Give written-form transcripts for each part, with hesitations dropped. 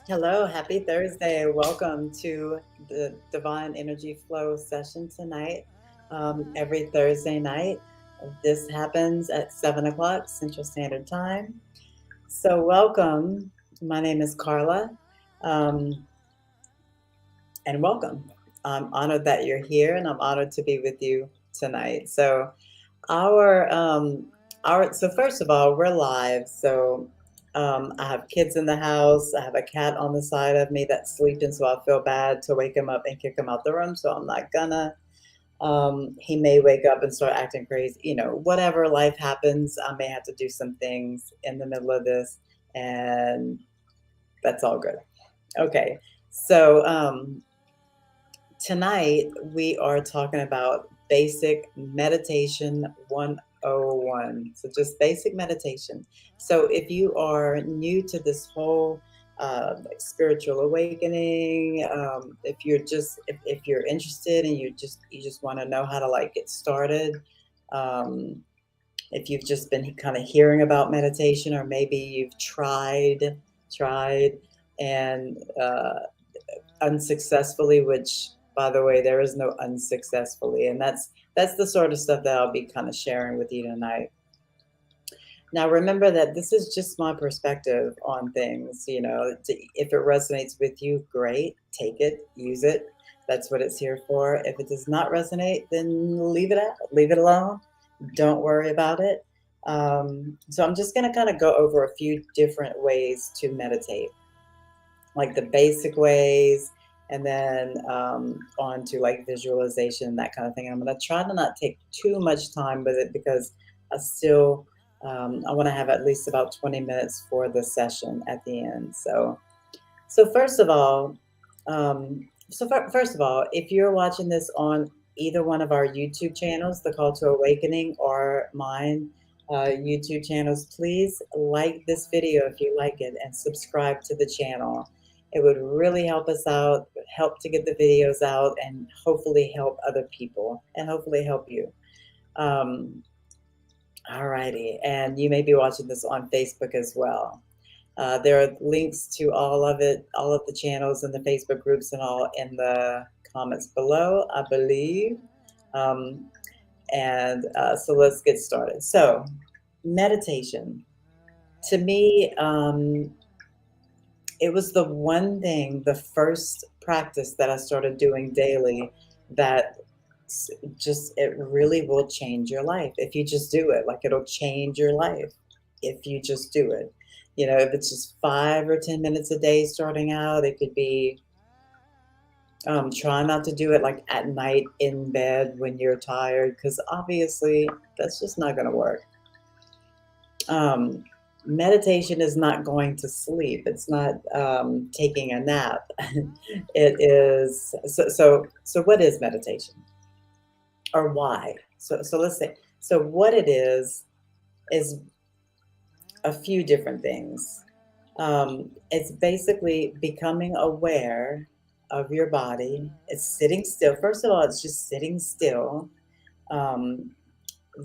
Hello, happy Thursday. Welcome to the Divine Energy Flow session tonight. Every Thursday night, this happens at 7 o'clock Central Standard Time. So, welcome. My name is Carla, um, and welcome. I'm honored that you're here, and I'm honored to be with you tonight. So, our so first of all, we're live. So I have kids in the house. I have a cat on the side of me that's sleeping, so I feel bad to wake him up and kick him out the room. So I'm not gonna. He may wake up and start acting crazy. Whatever life happens, I may have to do some things in the middle of this, and that's all good. Okay, so tonight we are talking about basic meditation 101. So just basic meditation. So if you are new to this whole like spiritual awakening, if you're interested and you just want to know how to like get started, um, if you've just been kind of hearing about meditation, or maybe you've tried and unsuccessfully, which by the way, there is no unsuccessfully, and that's the sort of stuff that I'll be kind of sharing with you tonight. Now remember that this is just my perspective on things. If it resonates with you, great, take it, use it. That's what it's here for. If it does not resonate, then leave it out, leave it alone, don't worry about it. So I'm just going to kind of go over a few different ways to meditate, like the basic ways, and then on to like visualization, that kind of thing. I'm going to try to not take too much time with it because I want to have at least about 20 minutes for the session at the end. So first of all, if you're watching this on either one of our YouTube channels, the Call to Awakening or mine YouTube channels, please like this video if you like it and subscribe to the channel. It would really help us out, help to get the videos out, and hopefully help other people, and hopefully help you. All righty. And you may be watching this on Facebook as well. There are links to all of it, all of the channels and the Facebook groups and all in the comments below, I believe. So let's get started. So, meditation. To me, it was the one thing, the first practice that I started doing daily that just, it really will change your life if you just do it. Like, it'll change your life if you just do it. You know, if it's just 5 or 10 minutes a day starting out, it could be try not to do it like at night in bed when you're tired, because obviously that's just not going to work. Um, Meditation is not going to sleep. It's not taking a nap. It is so. What is meditation, or why? So let's say, so what it is a few different things. It's basically becoming aware of your body. It's sitting still. First of all, it's just sitting still. Um,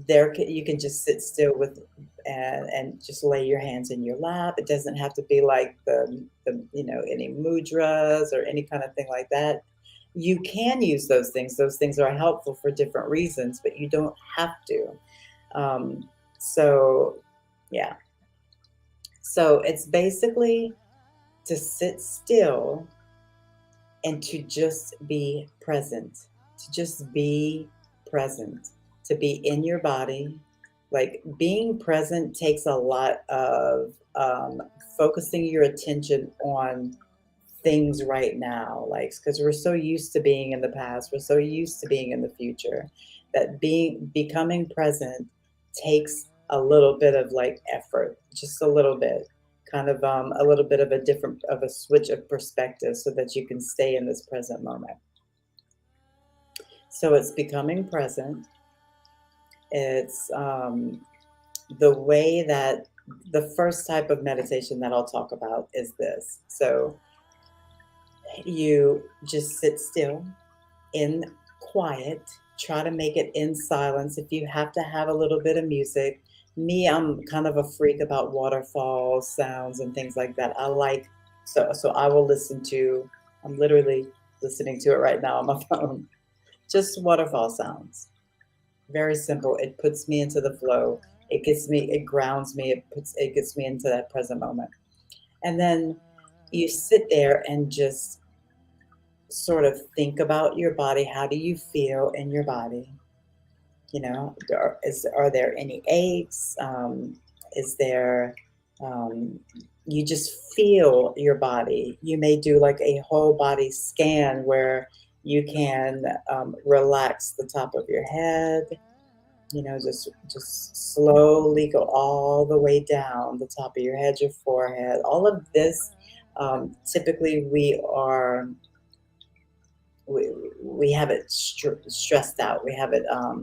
you can just sit still with and just lay your hands in your lap. It doesn't have to be like the any mudras or any kind of thing like that. You can use those things. Those things are helpful for different reasons, but you don't have to. So yeah. So it's basically to sit still and to just be present, to just be present, to be in your body. Like, being present takes a lot of focusing your attention on things right now, like, because we're so used to being in the past, we're so used to being in the future, that becoming present takes a little bit of like effort, just a little bit, kind of a little bit of a switch of perspective so that you can stay in this present moment. So it's becoming present. It's the way that the first type of meditation that I'll talk about is this. So you just sit still in quiet, try to make it in silence. If you have to have a little bit of music, me, I'm kind of a freak about waterfall sounds and things like that. I like, so I will listen to, I'm literally listening to it right now on my phone. Just waterfall sounds. Very simple. It puts me into the flow. It grounds me, it gets me into that present moment. And then you sit there and just sort of think about your body. How do you feel in your body? You know, are there any aches? Is there, you just feel your body. You may do like a whole body scan where you can relax the top of your head, you know, just slowly go all the way down the top of your head, your forehead, all of this. Typically we have it stressed out. We have it, I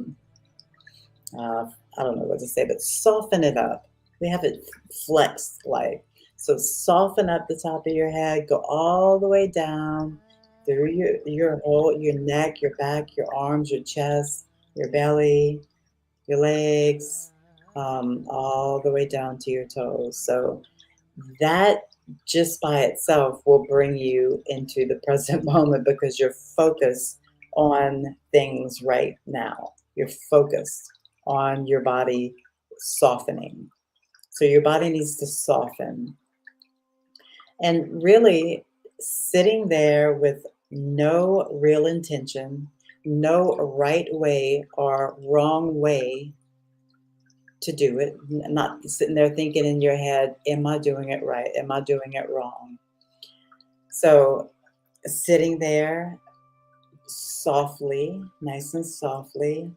don't know what to say, but soften it up. We have it flexed, like, so soften up the top of your head, go all the way down through your neck, your back, your arms, your chest, your belly, your legs, all the way down to your toes. So that just by itself will bring you into the present moment, because you're focused on things right now. You're focused on your body softening. So your body needs to soften. And really sitting there with no real intention, no right way or wrong way to do it, not sitting there thinking in your head, am I doing it right? Am I doing it wrong? So sitting there softly, nice and softly,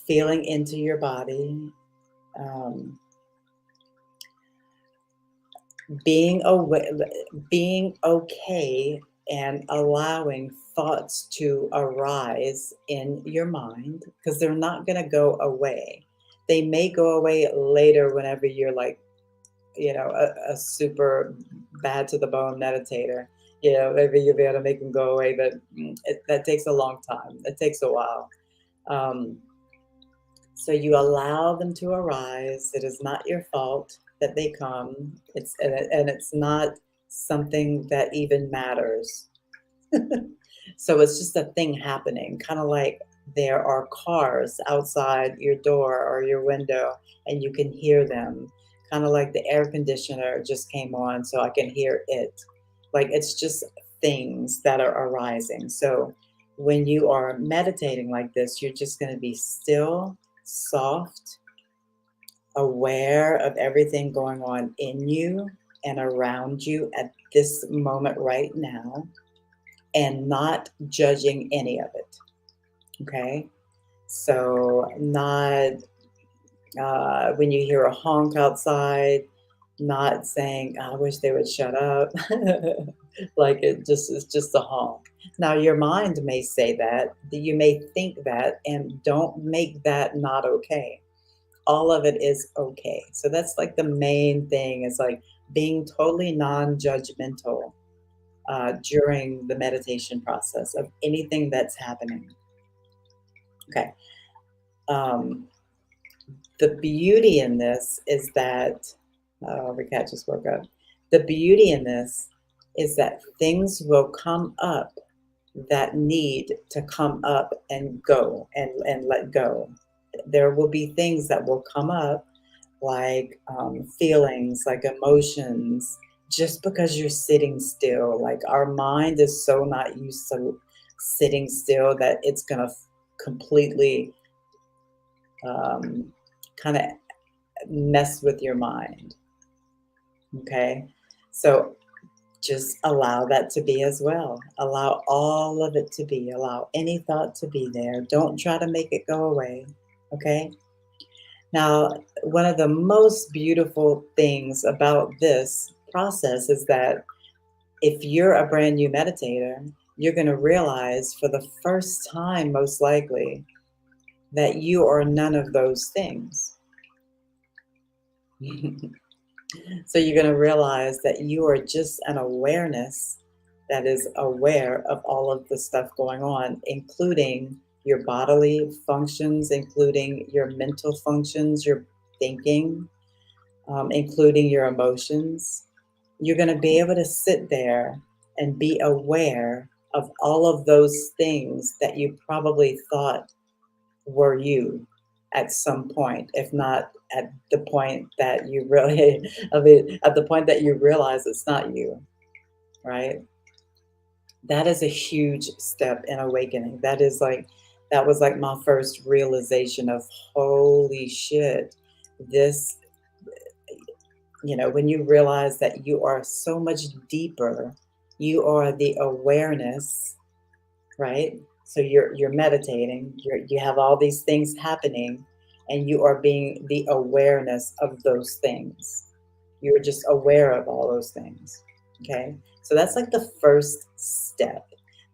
feeling into your body, being aware, being okay, and allowing thoughts to arise in your mind, because they're not going to go away. They may go away later whenever you're like, you know, a super bad to the bone meditator. You know, maybe you'll be able to make them go away, but that takes a long time. It takes a while. Um, So you allow them to arise. It is not your fault that they come. And it's not something that even matters. So it's just a thing happening, kind of like there are cars outside your door or your window and you can hear them, kind of like the air conditioner just came on, so I can hear it. Like it's just things that are arising. So when you are meditating like this, you're just going to be still, soft, aware of everything going on in you and around you at this moment right now, and not judging any of it. Okay. So, not when you hear a honk outside, not saying, I wish they would shut up. Like it just is just a honk. Now, your mind may say that, you may think that, and don't make that not okay. All of it is okay. So, that's like the main thing is like being totally non judgmental during the meditation process of anything that's happening. Okay. Um, the beauty in this is that, oh, the cat just woke up. The beauty in this is that things will come up that need to come up and go and let go. There will be things that will come up like feelings, like emotions, just because you're sitting still. Like our mind is so not used to sitting still that it's going to completely kind of mess with your mind. Okay. So just allow that to be as well. Allow all of it to be. Allow any thought to be there. Don't try to make it go away. Okay. Now, one of the most beautiful things about this process is that if you're a brand new meditator, you're going to realize for the first time, most likely, that you are none of those things. So you're going to realize that you are just an awareness that is aware of all of the stuff going on, including your bodily functions, including your mental functions, your thinking, including your emotions. You're going to be able to sit there and be aware of all of those things that you probably thought were you at some point, if not at the point that you really, I mean, at the point that you realize it's not you, right? That is a huge step in awakening. That was like my first realization of holy shit, this, when you realize that you are so much deeper, you are the awareness, right? So you're meditating, you have all these things happening, and you are being the awareness of those things. You're just aware of all those things. Okay. So that's like the first step,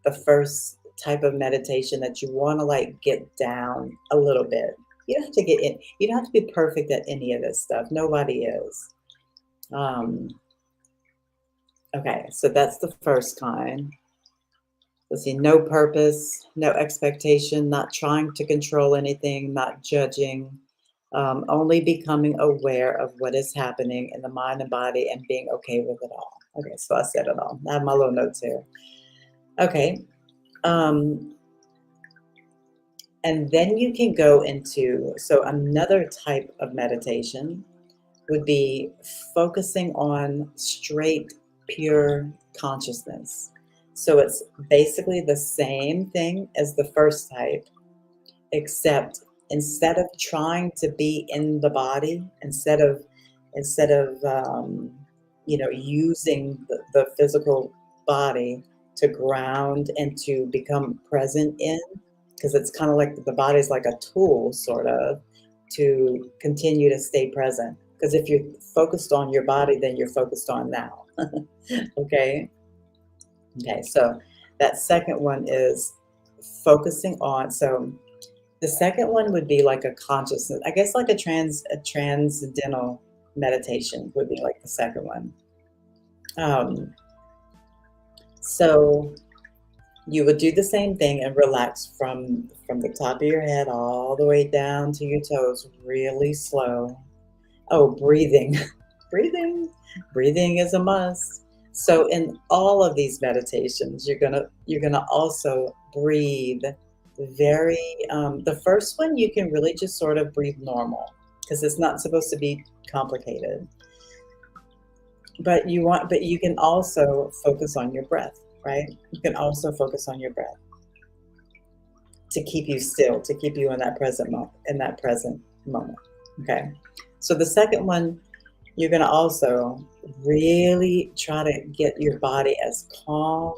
the first type of meditation that you want to like get down a little bit. You don't have to get in, you don't have to be perfect at any of this stuff. Nobody is. Um, okay, so that's the first kind. Let's see, no purpose, no expectation, not trying to control anything, not judging, only becoming aware of what is happening in the mind and body and being okay with it all. Okay, so I said it all. I have my little notes here. Okay. And then you can go into, so another type of meditation would be focusing on straight, pure consciousness. So it's basically the same thing as the first type, except instead of trying to be in the body, instead of using the physical body to ground and to become present in, because it's kind of like the body's like a tool, sort of, to continue to stay present. Because if you're focused on your body, then you're focused on now. Okay. Okay. So that second one is focusing on. So the second one would be like a consciousness, I guess, like a transcendental meditation would be like the second one. So You would do the same thing and relax from the top of your head all the way down to your toes, really slow. Oh, breathing. breathing. Breathing is a must. So in all of these meditations, you're gonna also breathe very the first one you can really just sort of breathe normal because it's not supposed to be complicated. But you can also focus on your breath, right? You can also focus on your breath to keep you still, to keep you in that present moment. Okay. So the second one, you're going to also really try to get your body as calm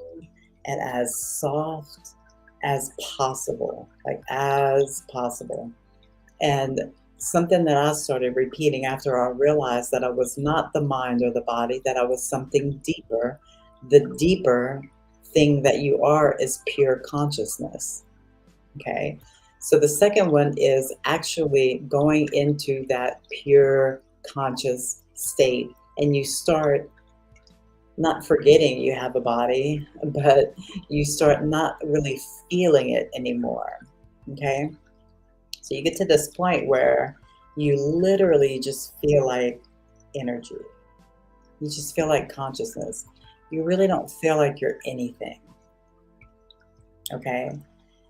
and as soft as possible, like as possible. And something that I started repeating after I realized that I was not the mind or the body, that I was something deeper. The deeper thing that you are is pure consciousness. Okay. So the second one is actually going into that pure conscious state. And you start not forgetting you have a body, but you start not really feeling it anymore. Okay. So you get to this point where you literally just feel like energy. You just feel like consciousness. You really don't feel like you're anything. Okay.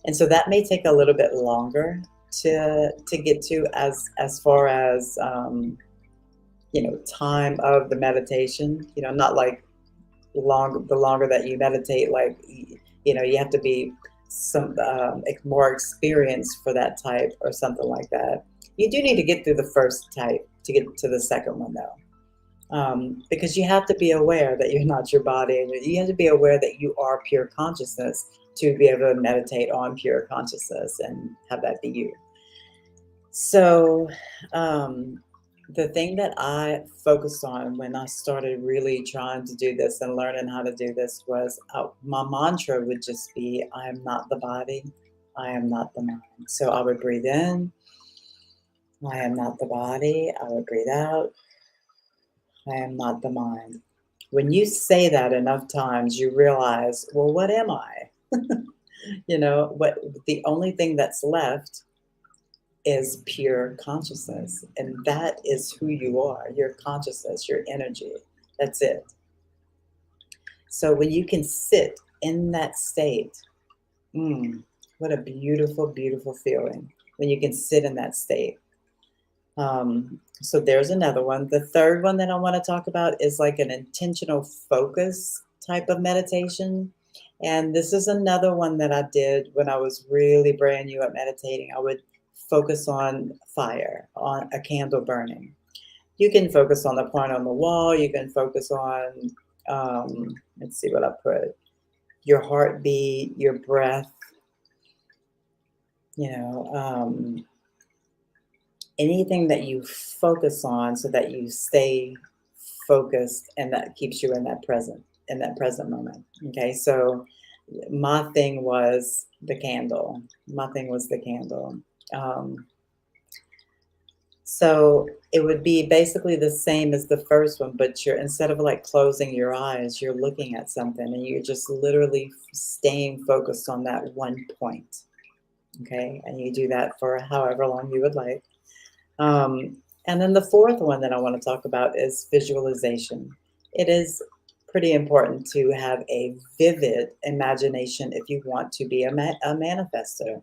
And so that may take a little bit longer to get to as far as time of the meditation. Not like the longer that you meditate, like you have to be some more experienced for that type or something like that. You do need to get through the first type to get to the second one though. Because you have to be aware that you're not your body, and you have to be aware that you are pure consciousness to be able to meditate on pure consciousness and have that be you. So, the thing that I focused on when I started really trying to do this and learning how to do this was my mantra would just be, I am not the body, I am not the mind. So I would breathe in, I am not the body, I would breathe out, I am not the mind. When you say that enough times, you realize, well, what am I? What the only thing that's left is pure consciousness. And that is who you are, your consciousness, your energy. That's it. So when you can sit in that state, what a beautiful, beautiful feeling when you can sit in that state. So there's another one. The third one that I want to talk about is like an intentional focus type of meditation. And this is another one that I did when I was really brand new at meditating. I would focus on fire, on a candle burning. You can focus on the point on the wall. You can focus on, let's see what I put, your heartbeat, your breath, anything that you focus on so that you stay focused and that keeps you in that present moment. Okay. So my thing was the candle. My thing was the candle. So it would be basically the same as the first one, but you're instead of like closing your eyes, you're looking at something and you're just literally staying focused on that one point. Okay. And you do that for however long you would like. And then the fourth one that I want to talk about is visualization. It is pretty important to have a vivid imagination if you want to be a manifester.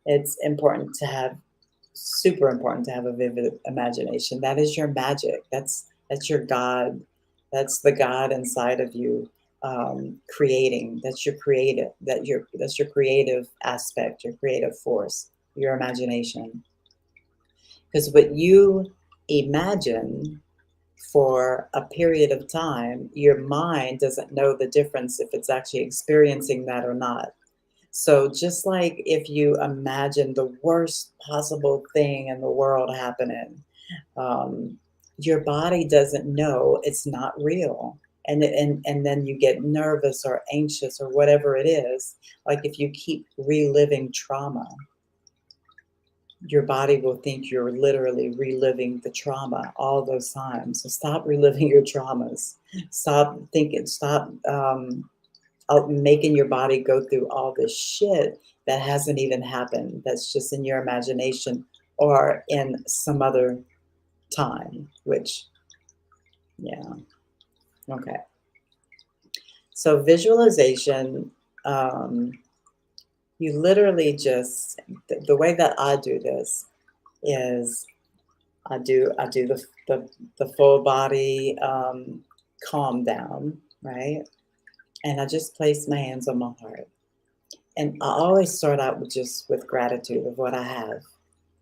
It's important to have, super important to have a vivid imagination. That is your magic. That's your God. That's the God inside of you, creating. That's your creative. That's your creative aspect. Your creative force. Your imagination. Because what you imagine for a period of time, your mind doesn't know the difference if it's actually experiencing that or not. So, just like if you imagine the worst possible thing in the world happening, um, your body doesn't know it's not real. And then you get nervous or anxious or whatever it is. Like if you keep reliving trauma, your body will think you're literally reliving the trauma all those times. So stop reliving your traumas. Stop thinking. Stop. making your body go through all this shit that hasn't even happened, that's just in your imagination or in some other time, which, yeah, okay. So visualization, you literally just, the way that I do this is I do the full body calm down, right? And I just place my hands on my heart. And I always start out with just with gratitude of what I have.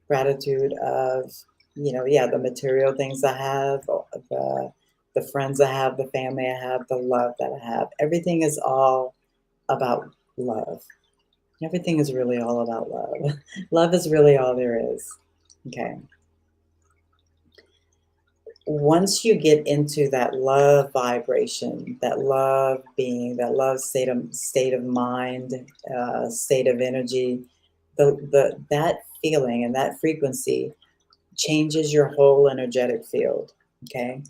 Gratitude of, yeah, the material things I have, the friends I have, the family I have, the love that I have. Everything is all about love. Everything is really all about love. Love is really all there is. Okay. Once you get into that love vibration, that love being, that love state of mind, state of energy, that feeling and that frequency changes your whole energetic field. Okay,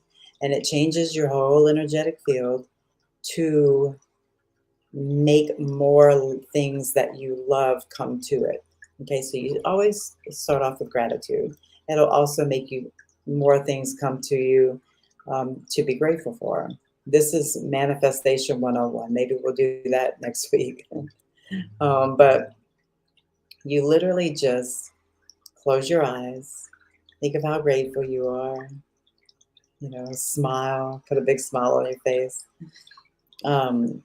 and it changes your whole energetic field to make more things that you love come to it. Okay, so you always start off with gratitude. It'll also make you more things come to you to be grateful for. This is manifestation 101. Maybe we'll do that next week. But you literally just close your eyes, think of how grateful you are, smile, put a big smile on your face. Um,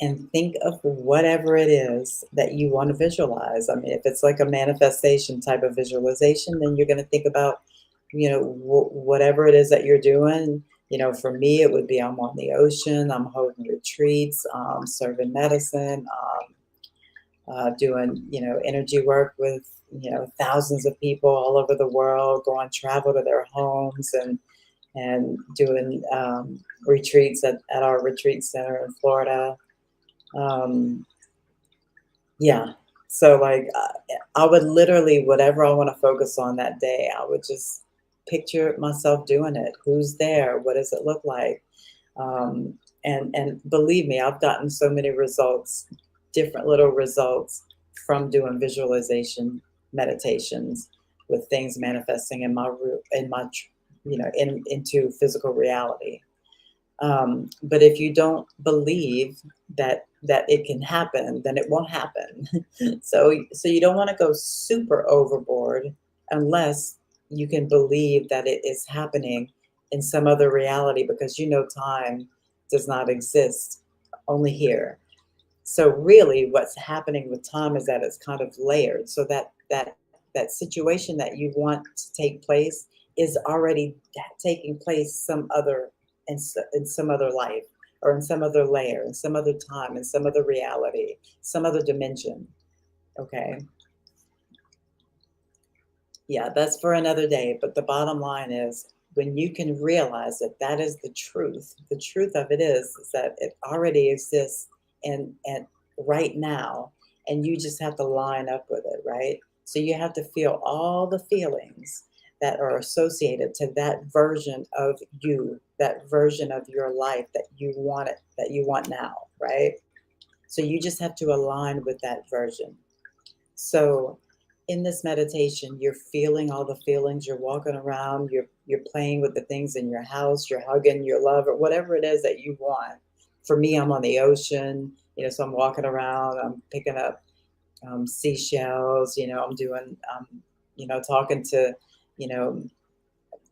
and think of whatever it is that you want to visualize. I mean, if it's like a manifestation type of visualization, then you're going to think about, whatever it is that you're doing. For me, it would be I'm on the ocean, I'm holding retreats, serving medicine, doing, energy work with, thousands of people all over the world, going travel to their homes and doing retreats at our retreat center in Florida. Um, yeah. So like I would literally, whatever I want to focus on that day, I would just picture myself doing it. Who's there? What does it look like? And believe me, I've gotten so many results, different little results from doing visualization meditations with things manifesting into physical reality. But if you don't believe that it can happen, then it won't happen. So you don't want to go super overboard unless you can believe that it is happening in some other reality, because time does not exist, only here. So really what's happening with time is that it's kind of layered, so that situation that you want to take place is already taking place in some other life, or in some other layer, in some other time, in some other reality, some other dimension. Okay. Yeah, that's for another day. But the bottom line is, when you can realize that that is the truth of it is that it already exists and right now, and you just have to line up with it, right? So you have to feel all the feelings that are associated to that version of you, that version of your life that you want now, right? So you just have to align with that version. So in this meditation, you're feeling all the feelings, you're walking around, you're playing with the things in your house, you're hugging your lover, whatever it is that you want. For me, I'm on the ocean, so I'm walking around, I'm picking up seashells, I'm doing, talking to, you know,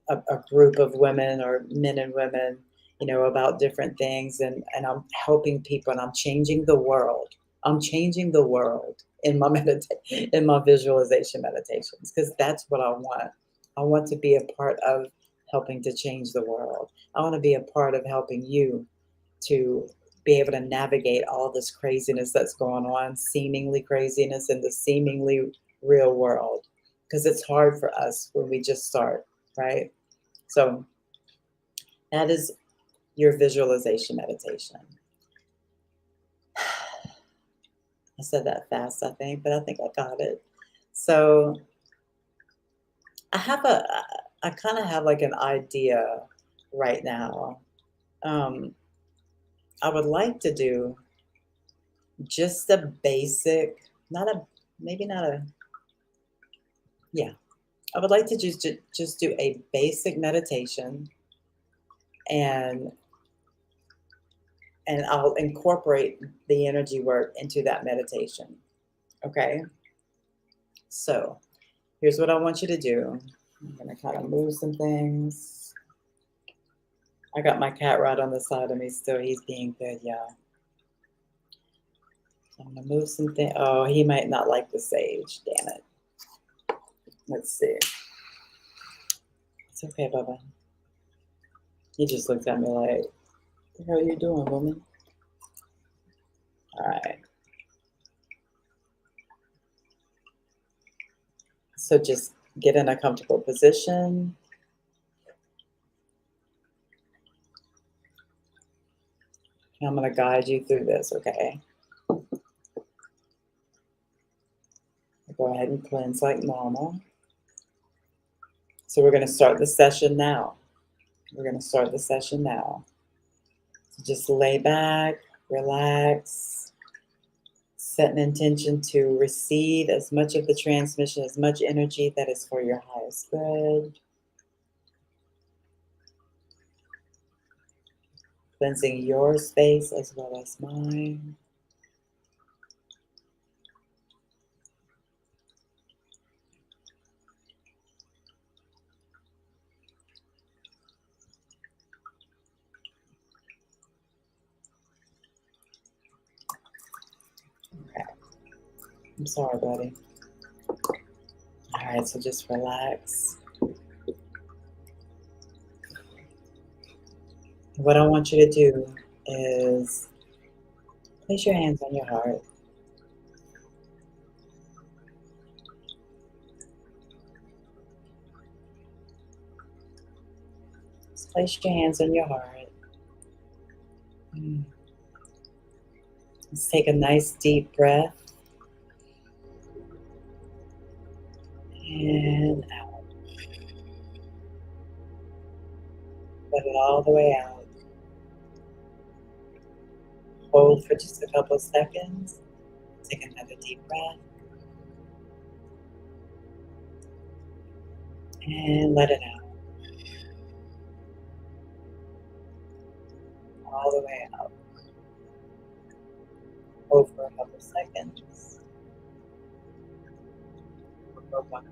a group of women or men and women, about different things, and I'm helping people, and I'm changing the world. I'm changing the world in my in my visualization meditations, because that's what I want. I want to be a part of helping to change the world. I want to be a part of helping you to be able to navigate all this craziness that's going on, seemingly craziness in the seemingly real world, because it's hard for us when we just start, right? So that is your visualization meditation. I said that fast, I think, but I think I got it. So I have I kind of have like an idea right now. I would like to do just a basic, not a, maybe not a, yeah. I would like to just do a basic meditation, and I'll incorporate the energy work into that meditation. Okay? So, here's what I want you to do. I'm going to kind of move some things. I got my cat right on the side of me still. He's being good, y'all. So I'm going to move some things. Oh, he might not like the sage. Damn it. Let's see. It's okay, Bubba. He just looked at me like, what the hell are you doing, woman? All right. So just get in a comfortable position. I'm going to guide you through this, okay? Go ahead and cleanse like normal. So we're going to start the session now. We're going to start the session now. So just lay back, relax, set an intention to receive as much of the transmission, as much energy that is for your highest good. Cleansing your space as well as mine. Okay. I'm sorry, buddy. All right, so just relax. What I want you to do is place your hands on your heart. Just place your hands on your heart. Let's take a nice deep breath. And out. Let it all the way out. Hold for just a couple of seconds. Take another deep breath. And let it out. All the way out. Hold for a couple of seconds. For one.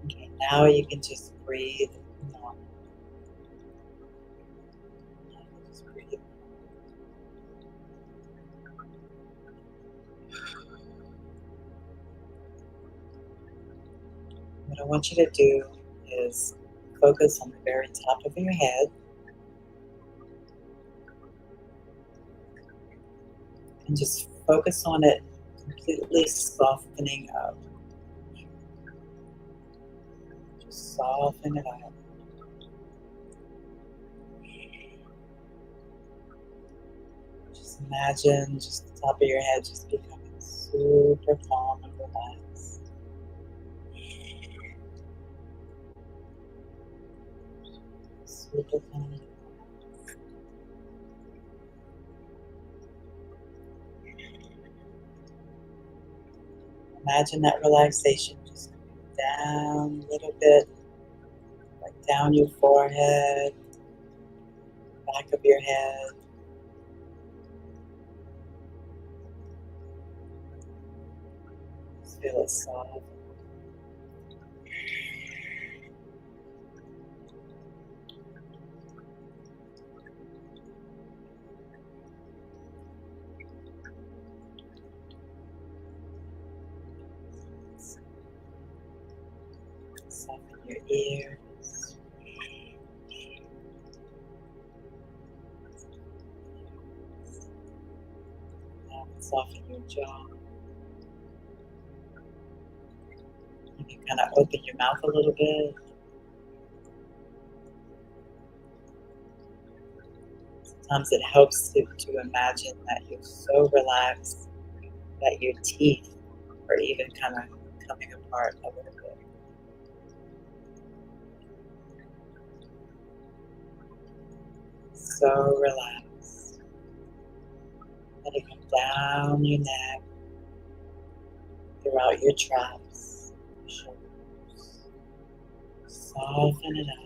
Okay, now you can just breathe normal. Just breathe. What I want you to do is focus on the very top of your head and just focus on it completely softening up. Just soften it up. Just imagine just the top of your head just becoming super calm and relaxed. Super calm. Imagine that relaxation just coming down a little bit, like down your forehead, back of your head. Just feel it soft. Soften your ears. Now soften your jaw. You can kind of open your mouth a little bit. Sometimes it helps to imagine that you're so relaxed that your teeth are even kind of coming apart a little bit. So relaxed. Let it come down your neck, throughout your traps, shoulders. Soften it up.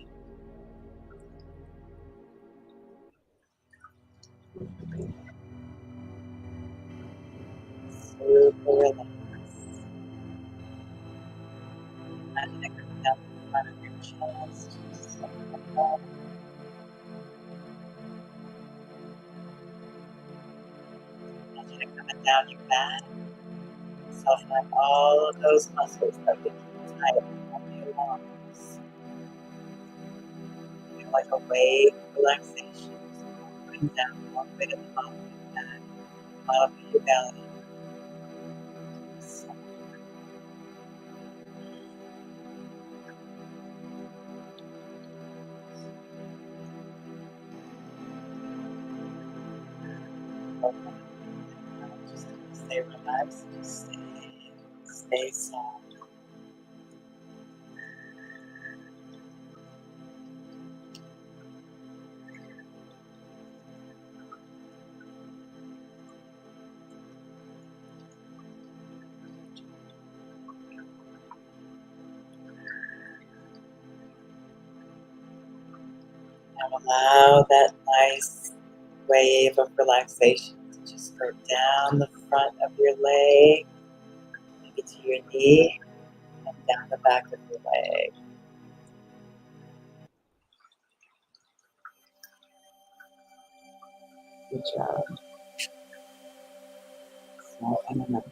Super relaxed. Imagine it coming down the front of your chest. Soften it up. Imagine it coming down your back. Soften up all of those muscles that we keep tight on your lungs. Feel like a wave of relaxation going down all the way to the bottom of your back, bottom of your belly. Just stay relaxed, just stay soft. Now allow that nice wave of relaxation to just go down the front of your leg, maybe to your knee, and down the back of your leg. Good job. Soften it up.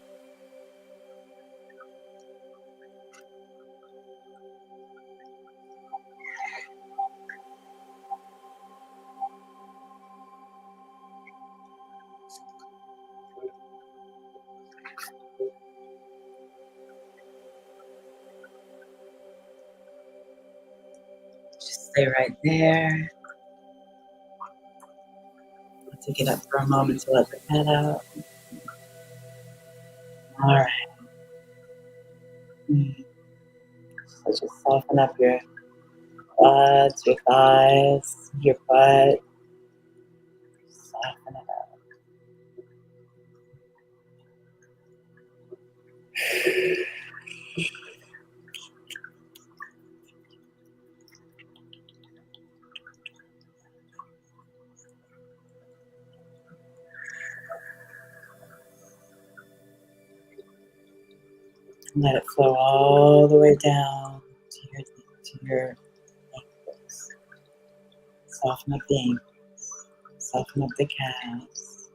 Just stay right there. I'll take it up for a moment to let the head out. All right. So just soften up your quads, your thighs, your butt. Soften it up. Let it flow all the way down to your ankles. Soften up the ankles. Soften up the calves.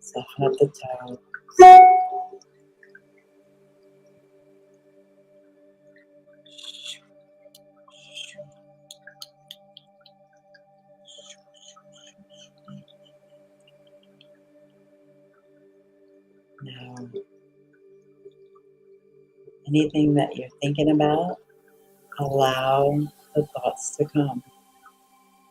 Soften up the toes. Now, anything that you're thinking about, allow the thoughts to come.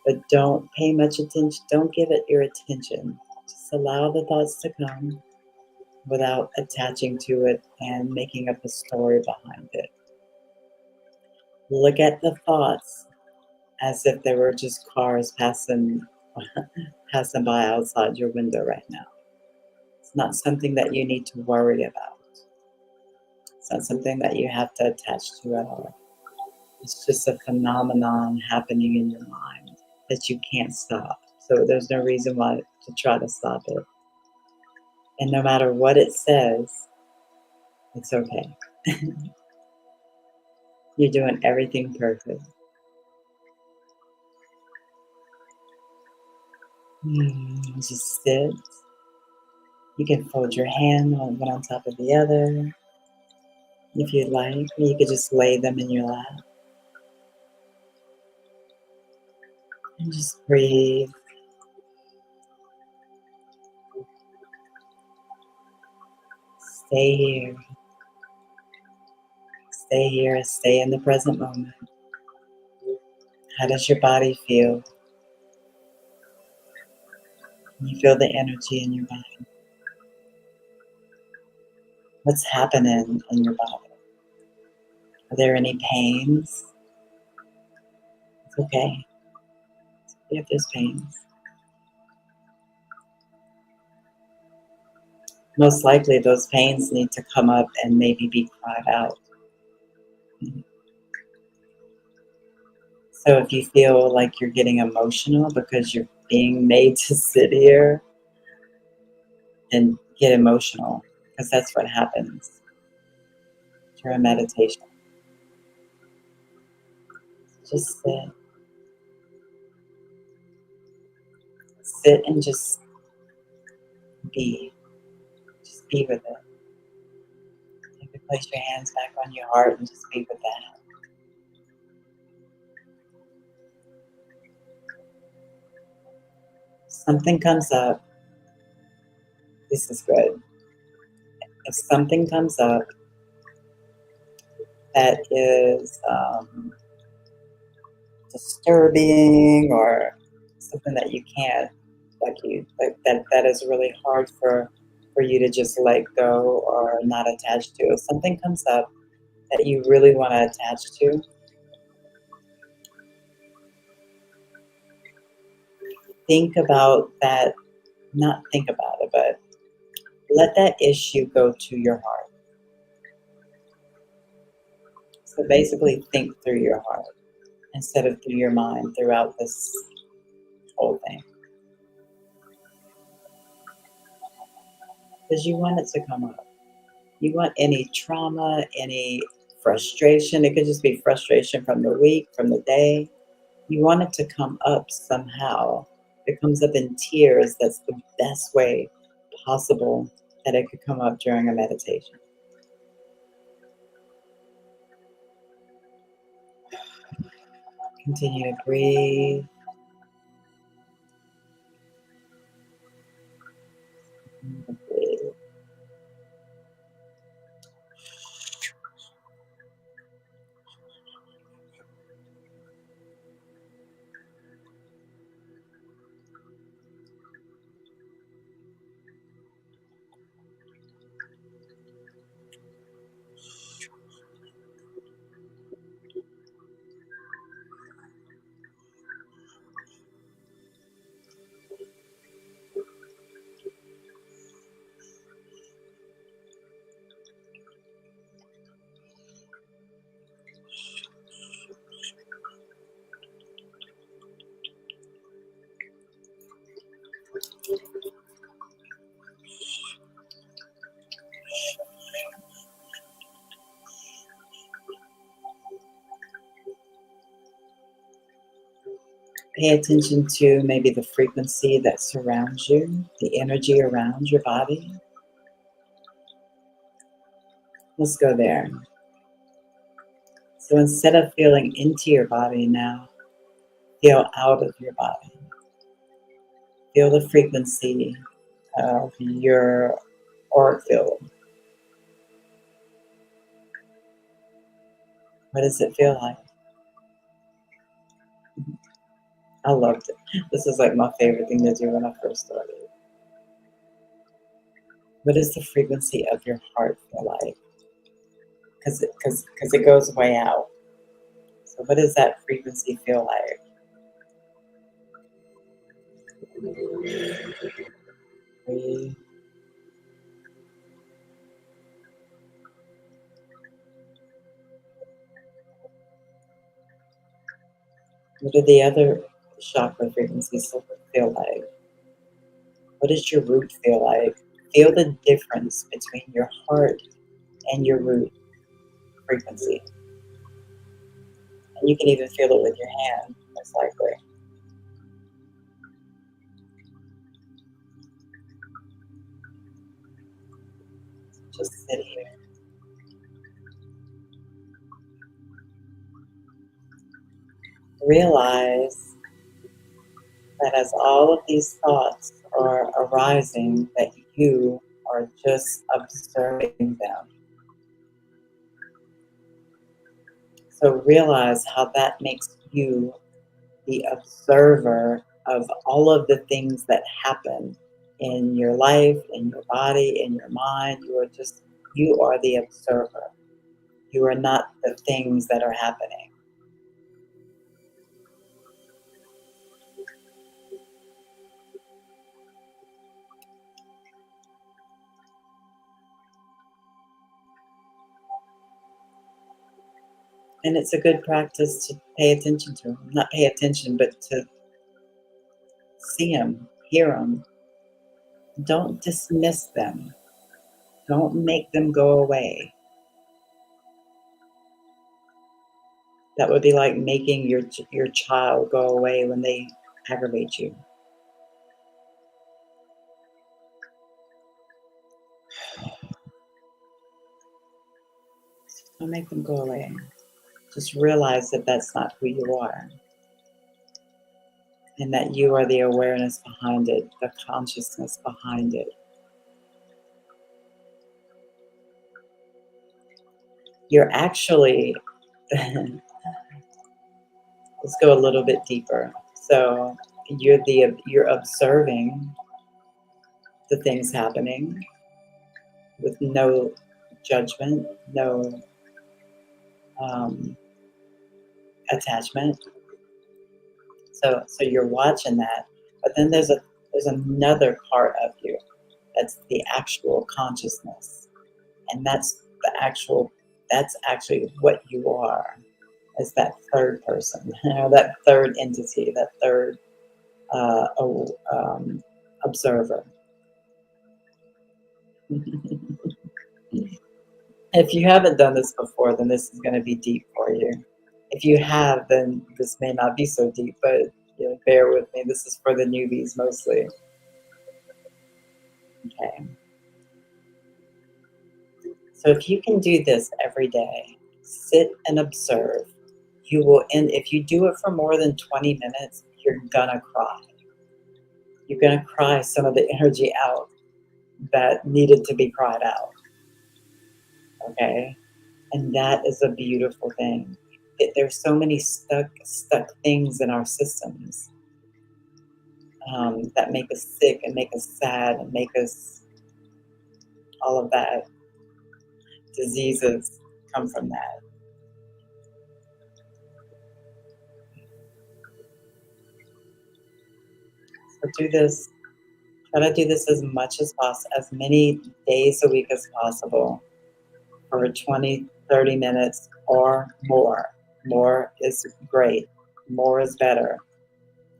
But don't pay much attention. Don't give it your attention. Just allow the thoughts to come without attaching to it and making up a story behind it. Look at the thoughts as if they were just cars passing by outside your window right now. It's not something that you need to worry about. It's not something that you have to attach to at all. It's just a phenomenon happening in your mind that you can't stop. So there's no reason why to try to stop it. And no matter what it says, it's okay. You're doing everything perfect. Just sit. You can fold your hand one on top of the other if you'd like. You could just lay them in your lap. And just breathe. Stay here. Stay here. Stay in the present moment. How does your body feel? You feel the energy in your body. What's happening in your body? Are there any pains? It's okay if there's pains. Most likely those pains need to come up and maybe be cried out. So if you feel like you're getting emotional because you're being made to sit here, then get emotional, because that's what happens during meditation. Just sit and just be. Just be with it. You can place your hands back on your heart and just be with that. Something comes up. This is good. If something comes up that is disturbing, or something that you can't, like that is really hard for you to just let go or not attach to. If something comes up that you really want to attach to, think about that. Not think about it, but let that issue go to your heart. So basically think through your heart instead of through your mind throughout this whole thing, because you want it to come up. You want any trauma, any frustration. It could just be frustration from the week, from the day. You want it to come up somehow. If it comes up in tears, that's the best way possible that it could come up during a meditation. Continue to breathe. Breathe. Pay attention to maybe the frequency that surrounds you, the energy around your body. Let's go there. So instead of feeling into your body now, feel out of your body. Feel the frequency of your auric field. What does it feel like? I loved it. This is like my favorite thing to do when I first started. What does the frequency of your heart feel like? Because it goes way out. So what does that frequency feel like? Breathe. What do the other chakra frequencies feel like? What does your root feel like? Feel the difference between your heart and your root frequency. And you can even feel it with your hand, most likely. Just sit here. Realize that as all of these thoughts are arising, that you are just observing them. So realize how that makes you the observer of all of the things that happen in your life, in your body, in your mind. You are the observer. You are not the things that are happening. And it's a good practice to pay attention to them. Not pay attention, but to see them, hear them. Don't dismiss them. Don't make them go away. That would be like making your child go away when they aggravate you. Don't make them go away. Just realize that that's not who you are, and that you are the awareness behind it, the consciousness behind it. You're actually, let's go a little bit deeper. So you're observing the things happening with no judgment, no um, attachment. So you're watching that, but then there's another part of you that's the actual consciousness, and that's actually what you are, as that third person, that third entity, that third observer. If you haven't done this before, then this is going to be deep for you. If you have, then this may not be so deep, but bear with me. This is for the newbies mostly. Okay. So if you can do this every day, sit and observe, you will end, if you do it for more than 20 minutes, you're gonna cry. You're gonna cry some of the energy out that needed to be cried out. Okay? And that is a beautiful thing. There's so many stuck things in our systems that make us sick and make us sad and make us all of that. Diseases come from that. So do this. Try to do this as much as possible, as many days a week as possible, for 20, 30 minutes or more. More is great. More is better.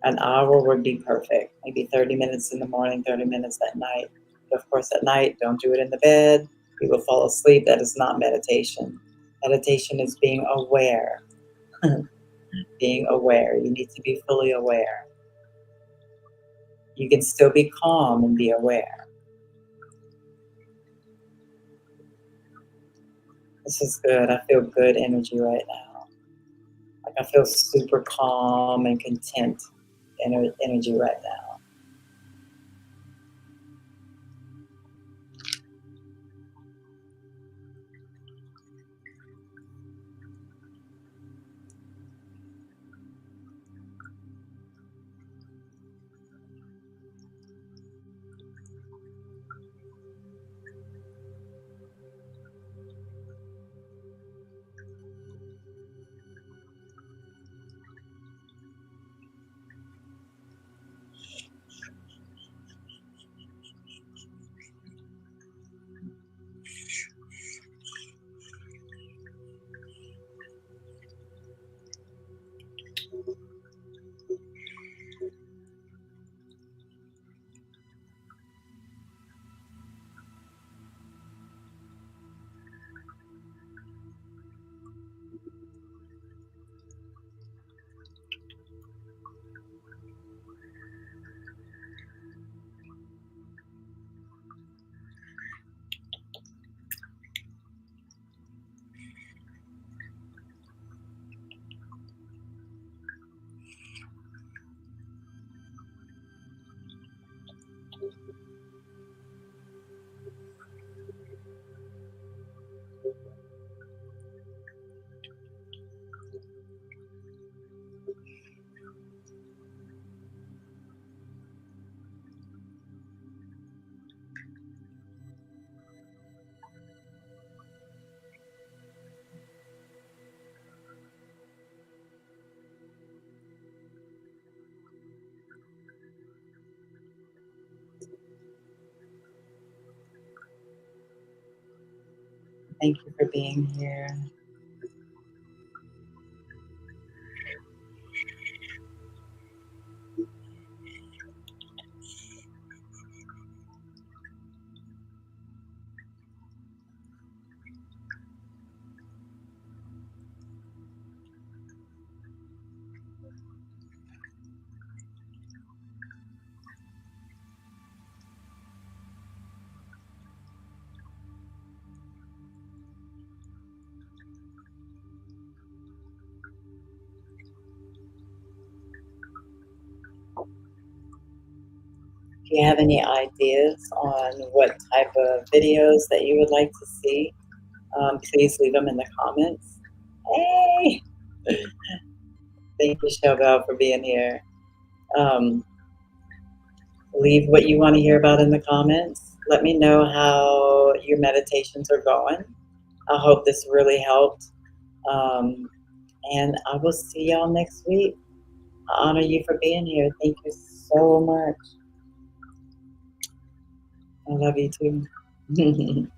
An hour would be perfect. Maybe 30 minutes in the morning, 30 minutes at night. But of course, at night, don't do it in the bed. You will fall asleep. That is not meditation. Meditation is being aware. Being aware. You need to be fully aware. You can still be calm and be aware. This is good. I feel good energy right now. Like I feel super calm and content energy right now. Thank you for being here. If you have any ideas on what type of videos that you would like to see, please leave them in the comments. Hey! Thank you, Shobel, for being here. Um, leave what you want to hear about in the comments. Let me know how your meditations are going. I hope this really helped. Um, and I will see y'all next week. I honor you for being here. Thank you so much. I love you too.